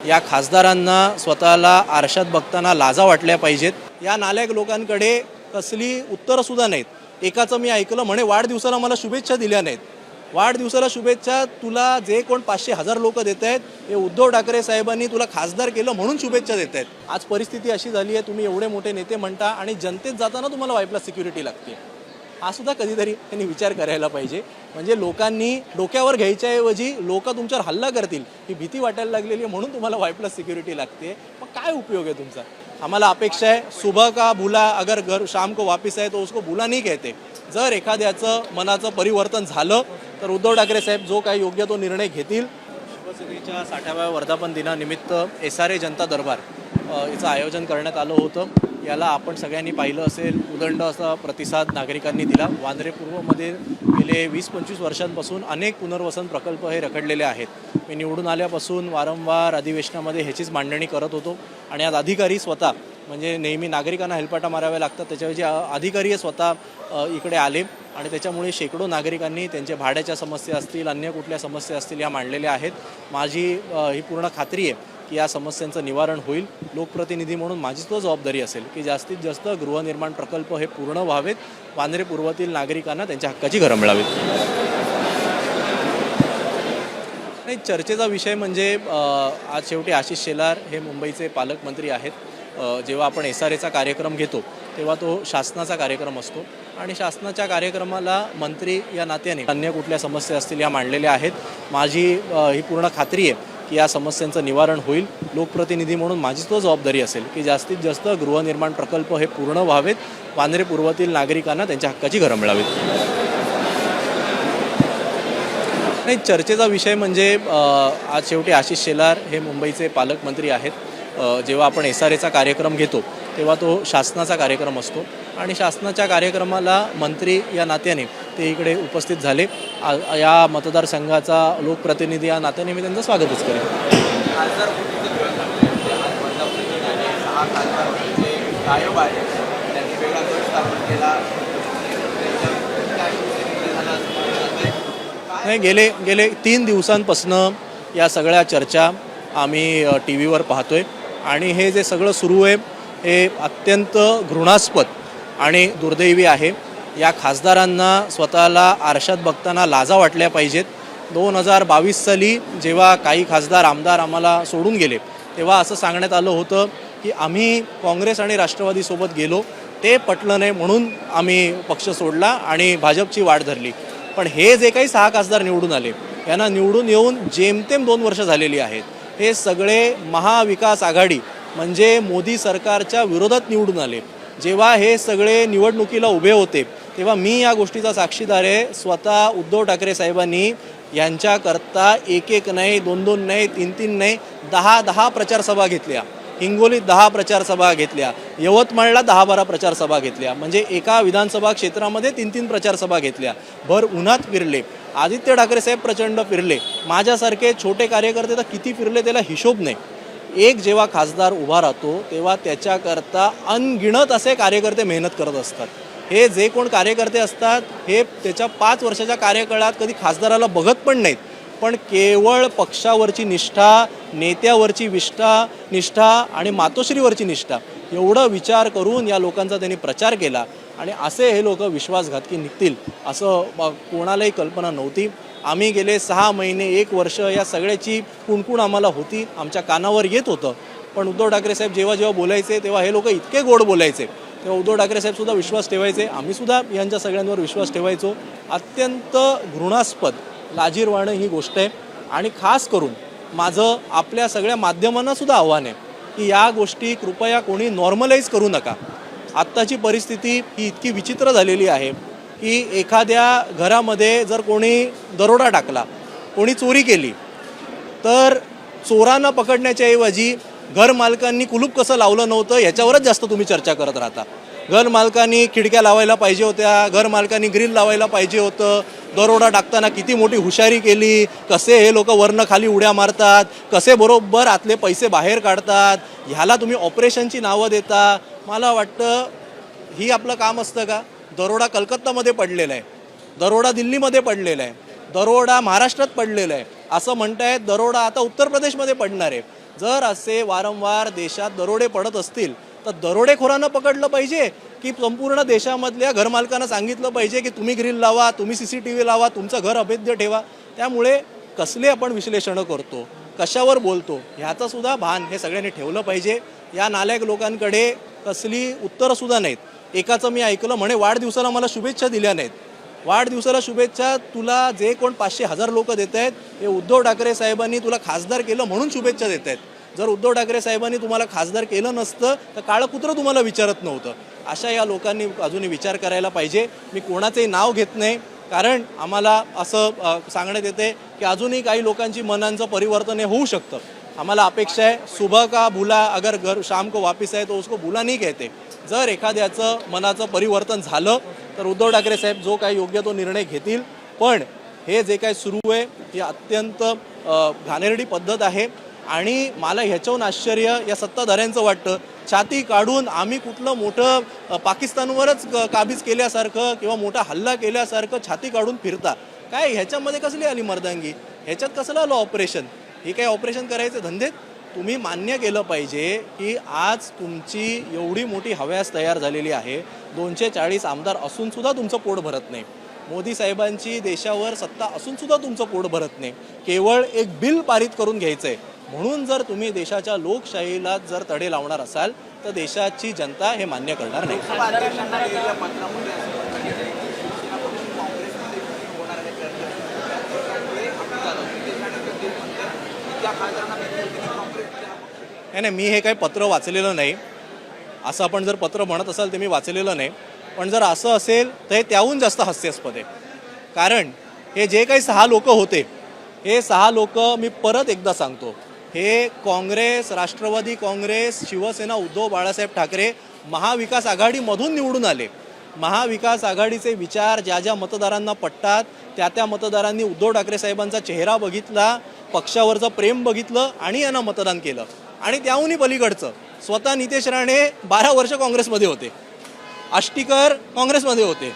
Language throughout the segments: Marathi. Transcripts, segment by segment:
या खासदारांना स्वतःला आरशात बघताना लाजा वाटल्या पाहिजेत। या नालायक लोकांकडे कसली उत्तरंसुद्धा नाहीत। एकाचं मी ऐकलं म्हणे वाढदिवसाला मला शुभेच्छा दिल्या नाहीत। वाढदिवसाला शुभेच्छा तुला जे कोण 500,000 लोक देत आहेत हे उद्धव ठाकरे साहेबांनी तुला खासदार केलं म्हणून शुभेच्छा देत आहेत। आज परिस्थिती अशी झाली आहे, तुम्ही एवढे मोठे नेते म्हणता आणि जनतेत जाताना तुम्हाला वाईपला सिक्युरिटी लागते। हा सुद्धा कधीतरी त्यांनी विचार करायला पाहिजे। म्हणजे लोकांनी डोक्यावर घ्यायच्याऐवजी लोक तुमच्यावर हल्ला करतील ही भीती वाटायला लागलेली आहे, म्हणून तुम्हाला वाईपला सिक्युरिटी लागते। मग काय उपयोग आहे तुमचा? आम्हाला अपेक्षा आहे सुबह का भूला अगर घर शाम को वापस आहे तो उसको भूला नहीं कहते। जर एखाद्याचं मनाचं परिवर्तन झालं तर उद्धव ठाकरे साहेब जो काही योग्य तो निर्णय घेतील। शिवसेनेच्या 60व्या वर्धापन दिनानिमित्त SRA जनता दरबार याचं आयोजन करण्यात आलं होतं। याला आपण सगळ्यांनी पाहिलं असेल, उदंड असा प्रतिसाद नागरिकांनी दिला। वांद्रे पूर्वमध्ये गेले 20-25 वर्षांपासून अनेक पुनर्वसन प्रकल्प हे रखडलेले आहेत। मी निवडून आल्यापासून वारंवार अधिवेशनामध्ये ह्याचीच मांडणी करत होतो आणि आज अधिकारी स्वतः म्हणजे नेहमी नागरिकांना हेलपाटा माराव्या लागतात त्याच्याऐवजी अधिकारी स्वतः इकडे आले आणि त्याच्यामुळे शेकडो नागरिकांनी त्यांच्या भाड्याच्या समस्या असतील, अन्य कुठल्या समस्या असतील या मांडलेल्या आहेत। माझी ही पूर्ण खात्री आहे की या समस्यांचं निवारण होईल। लोकप्रतिनिधी म्हणून माझीच तो जबाबदारी असेल की जास्तीत जास्त गृहनिर्माण प्रकल्प हे पूर्ण व्हावेत, वांद्रे पूर्वातील नागरिकांना त्यांच्या हक्काची घरं मिळावीत। नाही, चर्चेचा विषय म्हणजे आज शेवटी आशिष शेलार हे मुंबईचे पालकमंत्री आहेत। जेव्हा आपण SRAचा कार्यक्रम घेतो तेव्हा तो शासनाचा कार्यक्रम असतो आणि शासनाच्या कार्यक्रमाला मंत्री या नात्याने अन्य कुठल्या समस्या असतील या मांडलेल्या आहेत। माझी ही पूर्ण खात्री आहे की या समस्यांचं निवारण होईल। लोकप्रतिनिधी म्हणून माझीच तो जबाबदारी असेल की जास्तीत जास्त गृहनिर्माण प्रकल्प हे पूर्ण व्हावेत, वांद्रे पूर्वातील नागरिकांना त्यांच्या हक्काची घरं मिळावीत। नाही, चर्चेचा विषय म्हणजे आज शेवटी आशिष शेलार हे मुंबईचे पालकमंत्री आहेत। जेव्हा आपण SRAचा कार्यक्रम घेतो तेव्हा तो शासनाचा कार्यक्रम असतो आणि शासनाच्या कार्यक्रमाला मंत्री या नात्याने ते इकडे उपस्थित झाले। या मतदारसंघाचा लोकप्रतिनिधी या नात्याने मी त्यांचं स्वागतच करेन। नाही, गेले 3 दिवसांपासून या सगळ्या चर्चा आम्ही TV वर पाहतोय आणि हे जे सगळं सुरू आहे हे अत्यंत घृणास्पद आणि दुर्दैवी आहे। या खासदारांना स्वतःला आरशात बघताना लाजा वाटल्या पाहिजेत। 2022 साली जेव्हा काही खासदार आमदार आम्हाला सोडून गेले तेव्हा असं सांगण्यात आलं होतं की आम्ही काँग्रेस आणि राष्ट्रवादीसोबत गेलो, ते पटलं नाही म्हणून आम्ही पक्ष सोडला आणि भाजपची वाट धरली। पण हे जे काही 6 खासदार निवडून आले यांना निवडून येऊन जेमतेम 2 वर्ष झालेली आहेत। हे सगळे महाविकास आघाडी म्हणजे मोदी सरकारच्या विरोधात निवडून आले। जेव्हा हे सगळे निवडणुकीला उभे होते तेव्हा मी या गोष्टीचा साक्षीदार आहे। स्वतः उद्धव ठाकरे साहेबांनी यांच्याकरता 1-1 नाही, 2-2 नाही, 3-3 नाही, 10-10 प्रचारसभा घेतल्या। हिंगोलीत 10 प्रचारसभा घेतल्या, यवतमाळला 10-12 प्रचारसभा घेतल्या। म्हणजे एका विधानसभा क्षेत्रामध्ये 3-3 प्रचारसभा घेतल्या। भर उन्हात फिरले। आदित्य ठाकरे साहेब प्रचंड फिरले। माझ्यासारखे छोटे कार्यकर्ते तर किती फिरले त्याला हिशोब नाही। एक जेव्हा खासदार उभा राहतो तेव्हा त्याच्याकरता अनगिणत असे कार्यकर्ते मेहनत करत असतात। हे जे कोण कार्यकर्ते असतात हे त्याच्या 5 वर्षाच्या कार्यकाळात कधी खासदाराला बघत पण नाहीत, पण केवळ पक्षावरची निष्ठा, नेत्यावरची निष्ठा आणि मातोश्रीवरची निष्ठा एवढं विचार करून या लोकांचा त्यांनी प्रचार केला आणि असे हे लोक विश्वासघातकी निघतील असं कोणालाही कल्पना नव्हती। आम्ही गेले 6 महिने 1 वर्ष या सगळ्याची कुणकुण आम्हाला होती, आमच्या कानावर येत होतं। पण उद्धव ठाकरे साहेब जेव्हा बोलायचे तेव्हा हे लोक इतके गोड बोलायचे तेव्हा उद्धव ठाकरे साहेबसुद्धा विश्वास ठेवायचे, आम्हीसुद्धा यांच्या सगळ्यांवर विश्वास ठेवायचो। अत्यंत घृणास्पद लाजिरवाणं ही गोष्ट आहे आणि खास करून माझं आपल्या सगळ्या माध्यमांनासुद्धा आव्हान आहे की या गोष्टी कृपया कोणी नॉर्मलाइज करू नका। आत्ताची परिस्थिती ही इतकी विचित्र झालेली आहे की एखाद्या घरामध्ये जर कोणी दरोडा टाकला, कोणी चोरी केली तर चोरांना पकडण्याच्या ऐवजी घर मालकांनी कुलूप कसं लावलं नव्हतं याच्यावरच जास्त तुम्ही चर्चा करत राहता। घर मालकांनी खिडक्या लावायला पाहिजे होत्या, घर मालकांनी ग्रिल लावायला पाहिजे होतं, दरोडा टाकताना किती मोठी हुशारी केली, कसे हे लोक वरनं खाली उड्या मारतात, कसे बरोबर आतले पैसे बाहेर काढतात, ह्याला तुम्ही ऑपरेशनची नावं देता। मला वाटतं ही आपलं काम असतं का? दरोडा कलकत्तामध्ये पडलेला आहे, दरोडा दिल्लीमध्ये पडलेला आहे, दरोडा महाराष्ट्रात पडलेला आहे, असं म्हणतायत दरोडा आता उत्तर प्रदेशमध्ये पडणार आहे। जर असे वारंवार देशात दरोडे पडत असतील तर दरोडेखोरांना पकडलं पाहिजे की संपूर्ण देशामधल्या घरमालकांना सांगितलं पाहिजे की तुम्ही ग्रिल लावा, तुम्ही CCTV लावा, तुमचं घर अभेद्य ठेवा. त्यामुळे कसले आपण विश्लेषणं करतो, कशावर बोलतो ह्याचं सुद्धा भान हे सगळ्यांनी ठेवलं पाहिजे. या नालायक लोकांकडे कसली उत्तरंसुद्धा नाहीत. एकाचं मी ऐकलं म्हणे वाढदिवसाला मला शुभेच्छा दिल्या नाहीत. वाढदिवसाला शुभेच्छा तुला जे कोण 500,000 लोक देत आहेत हे उद्धव ठाकरे साहेबांनी तुला खासदार केलं म्हणून शुभेच्छा देत आहेत. जर उद्धव ठाकरे साहेबांनी तुम्हाला खासदार केलं नसतं तर काळं कुत्रं तुम्हाला विचारत नव्हतं. अशा या लोकांनी अजूनही विचार करायला पाहिजे. मी कोणाचंही नाव घेत नाही कारण आम्हाला असं सांगण्यात येते की अजूनही काही लोकांची मनांचं परिवर्तन हे होऊ शकतं. आम्हाला अपेक्षा आहे सुबह का भुला अगर घर शाम को वापिस आहे तो उसको भुला नहीं कहते. जर एखाद्याचं मनाचं परिवर्तन झालं तर उद्धव ठाकरे साहेब जो काही योग्य तो निर्णय घेतील. पण हे जे काही सुरू आहे हे अत्यंत घाणेरडी पद्धत आहे आणि मला ह्याच्याहून आश्चर्य या सत्ताधाऱ्यांचं वाटतं. छाती काढून आम्ही कुठलं मोठं पाकिस्तानवरच काबीज केल्यासारखं किंवा मोठा हल्ला केल्यासारखं छाती काढून फिरता. काय ह्याच्यामध्ये कसली आली मर्दांगी, ह्याच्यात कसलं आलं ऑपरेशन. हे काही ऑपरेशन करायचे धंदेत. तुम्ही मान्य केलं पाहिजे की आज तुमची एवढी मोठी हव्यास तयार झालेली आहे. 240 आमदार असूनसुद्धा तुमचं पोट भरत नाही. मोदी साहेबांची देशावर सत्ता असूनसुद्धा तुमचं पोट भरत नाही. केवळ एक बिल पारित करून घ्यायचं आहे. म्हणून जर तुम्ही देशाच्या लोकशाहीला जर तडे लावणार असाल तर देशाची जनता हे मान्य करणार नाही. नाही, मी हे काही पत्र वाचलेलं नाही. असं आपण जर पत्र म्हणत असाल तर मी वाचलेलं नाही. पण जर असं असेल तर हे त्याहून जास्त हास्यास्पद आहे. कारण हे जे काही 6 लोक होते हे 6 लोक मी परत एकदा सांगतो हे काँग्रेस, राष्ट्रवादी काँग्रेस, शिवसेना, उद्धव बाळासाहेब ठाकरे महाविकास आघाडीमधून निवडून आले. महाविकास आघाडीचे विचार ज्या ज्या मतदारांना पटतात त्या मतदारांनी उद्धव ठाकरे साहेबांचा चेहरा बघितला, पक्षावरचं प्रेम बघितलं आणि यांना मतदान केलं. आणि त्याहूनही पलीकडचं स्वतः नितेश राणे 12 वर्ष काँग्रेसमध्ये होते, आष्टीकर काँग्रेसमध्ये होते,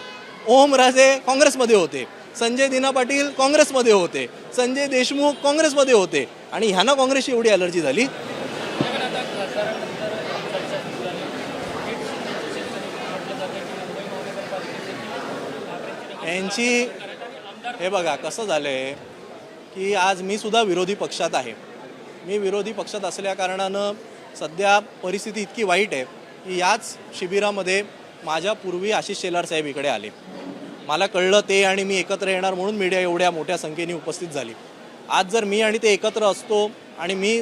ओमराजे काँग्रेसमध्ये होते, संजय दिना पाटील काँग्रेसमध्ये होते, संजय देशमुख काँग्रेसमध्ये होते आणि ह्यांना काँग्रेसची एवढी ॲलर्जी झाली. यांची हे बघा कसं झालं आहे की आज मी सुद्धा विरोधी पक्षात आहे. मी विरोधी पक्षात असल्या कारणानं सध्या परिस्थिती इतकी वाईट आहे की याच शिबिरामध्ये माझ्यापूर्वी आशिष शेलार साहेब इकडे आले. मला कळलं ते आणि मी एकत्र येणार म्हणून मीडिया एवढ्या मोठ्या संख्येने उपस्थित झाली. आज जर मी आणि ते एकत्र असतो आणि मी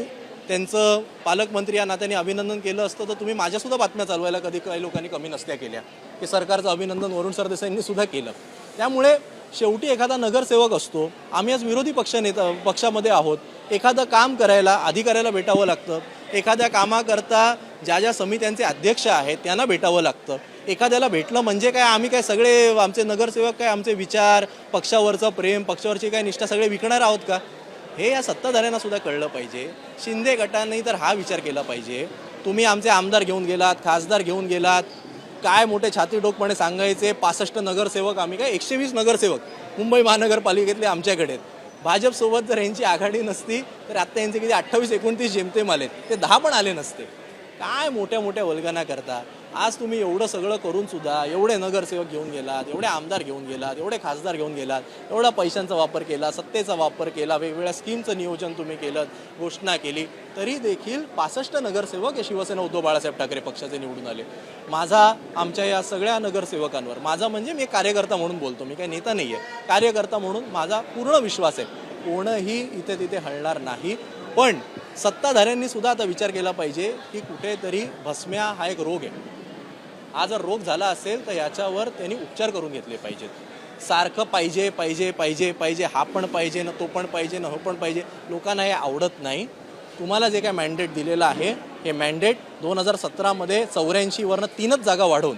त्यांचं पालकमंत्री या नात्याने अभिनंदन केलं असतं तर तुम्ही माझ्यासुद्धा बातम्या चालवायला कधी काही लोकांनी कमी नसत्या केल्या की सरकारचं अभिनंदन वरुण सरदेसाईंनी सुद्धा केलं. त्यामुळे शेवटी एखादा नगरसेवक असतो, आम्ही आज विरोधी पक्षामध्ये आहोत, एखादं काम करायला अधिकाऱ्याला भेटावं लागतं. एखाद्या कामाकरता ज्या ज्या समित्यांचे अध्यक्ष आहेत त्यांना भेटावं लागतं. एखाद्याला भेटलं म्हणजे काय आम्ही काय सगळे आमचे नगरसेवक काय आमचे विचार, पक्षावरचं प्रेम, पक्षावरची काय निष्ठा सगळे विकणार आहोत का. हे या सत्ताधाऱ्यांना सुद्धा कळलं पाहिजे. शिंदे गटाने तर हा विचार केला पाहिजे. तुम्ही आमचे आमदार घेऊन गेलात, खासदार घेऊन गेलात, काय मोठे छातीडोकपणे सांगायचे 65 नगरसेवक आम्ही काय 120 नगरसेवक मुंबई महानगरपालिकेतले आमच्याकडे. भाजपसोबत जर यांची आघाडी नसती तर आत्ता यांचे किती 28-29 जेमतेम आलेत, ते 10 पण आले नसते. काय मोठ्या मोठ्या वल्गना करता. आज तुम्ही एवढं सगळं करून सुद्धा एवढे नगरसेवक घेऊन गेलात, एवढे आमदार घेऊन गेलात, एवढे खासदार घेऊन गेलात, एवढा पैशांचा वापर केला, सत्तेचा वापर केला, वेगवेगळ्या स्कीमचं नियोजन तुम्ही केलं, घोषणा केली, तरी देखील 65 नगरसेवक हे शिवसेना उद्धव बाळासाहेब ठाकरे पक्षाचे निवडून आले. माझा आमच्या या सगळ्या नगरसेवकांवर, माझा म्हणजे मी कार्यकर्ता म्हणून बोलतो, मी काही नेता नाही आहे, कार्यकर्ता म्हणून माझा पूर्ण विश्वास आहे कोणही इथे तिथे हलणार नाही. पण सत्ताधाऱ्यांनी सुद्धा आता विचार केला पाहिजे की कुठेतरी भस्म्या हा एक रोग आहे. हा जर रोग झाला असेल तर याच्यावर त्यांनी उपचार करून घेतले पाहिजेत. सारखं पाहिजे पाहिजे पाहिजे पाहिजे, हा पण पाहिजे ना तो पण पाहिजे ना हो पण पाहिजे, लोकांना हे आवडत नाही. तुम्हाला जे काय मॅन्डेट दिलेलं आहे हे मॅन्डेट 2017मध्ये 84वरनं 3च जागा वाढवून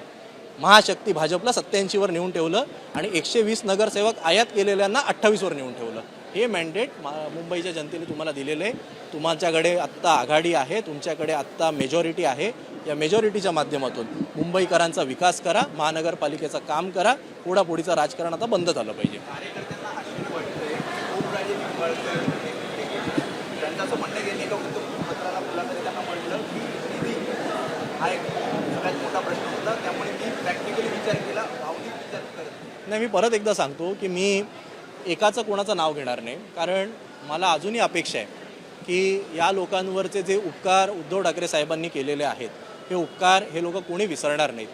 महाशक्ती भाजपला 87वर नेऊन ठेवलं आणि 120 नगरसेवक आयात केलेल्यांना 28वर नेऊन ठेवलं. हे मॅन्डेट मुंबईच्या जनतेने तुम्हाला दिलेलं आहे. तुमच्याकडे आत्ता आघाडी आहे, तुमच्याकडे आत्ता मेजॉरिटी आहे. या मेजॉरिटीच्या माध्यमातून मुंबईकरांचा विकास करा, महानगरपालिकेचं काम करा. पुढापुढीचं राजकारण आता बंद झालं पाहिजे. असताना मुलांनी त्यांना म्हटलं की निधी हा एक सगळ्यात मोठा प्रश्न होता, त्यामुळे मी प्रॅक्टिकली विचार केला, भावनिक विचार करत नाही, मी परत एकदा सांगतो की मी एकाचं कोणाचं नाव घेणार नाही, कारण मला अजूनही अपेक्षा आहे की या लोकांवरचे जे उपकार उद्धव ठाकरे साहेबांनी केलेले आहेत, हे उपकार हे लोक कोणी विसरणार नाहीत.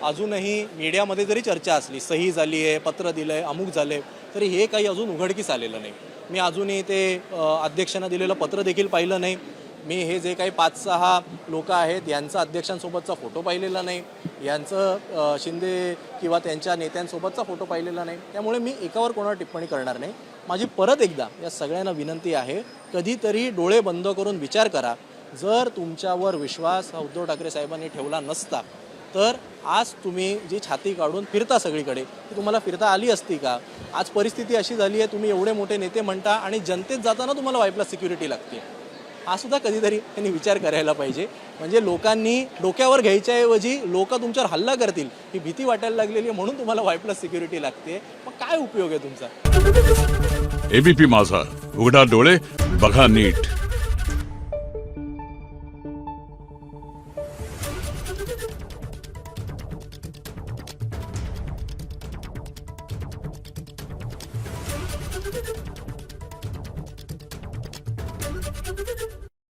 अजूनही मीडियामध्ये जरी चर्चा असली, सही झाली आहे, पत्र दिलं आहे, अमुक झालं आहे, तरी हे काही अजून उघडकीस आलेलं नाही. मी अजूनही ते अध्यक्षांना दिलेलं पत्र देखील पाहिलं नाही. मी हे जे काही 5-6 लोक आहेत यांचा अध्यक्षांसोबतचा फोटो पाहिलेला नाही, यांचं शिंदे किंवा त्यांच्या नेत्यांसोबतचा फोटो पाहिलेला नाही. त्यामुळे मी एकावर कोणावर टिप्पणी करणार नाही. माझी परत एकदा या सगळ्यांना विनंती आहे, कधीतरी डोळे बंद करून विचार करा. जर तुमच्यावर विश्वास हा उद्धव ठाकरे साहेबांनी ठेवला नसता, तर आज तुम्ही जी छाती काढून फिरता सगळीकडे, ती तुम्हाला फिरता आली असती का? आज परिस्थिती अशी झाली आहे, तुम्ही एवढे मोठे नेते म्हणता आणि जनतेत जाताना तुम्हाला वाईपला सिक्युरिटी लागते. हा सुद्धा कधीतरी त्यांनी विचार करायला पाहिजे. म्हणजे लोकांनी डोक्यावर घ्यायच्याऐवजी लोक तुमच्यावर हल्ला करतील ही भीती वाटायला लागलेली आहे, म्हणून तुम्हाला वाईपला सिक्युरिटी लागते. मग काय उपयोग आहे तुमचा? एबीपी माझा, उघडा डोळे बघा नीट. Thank you.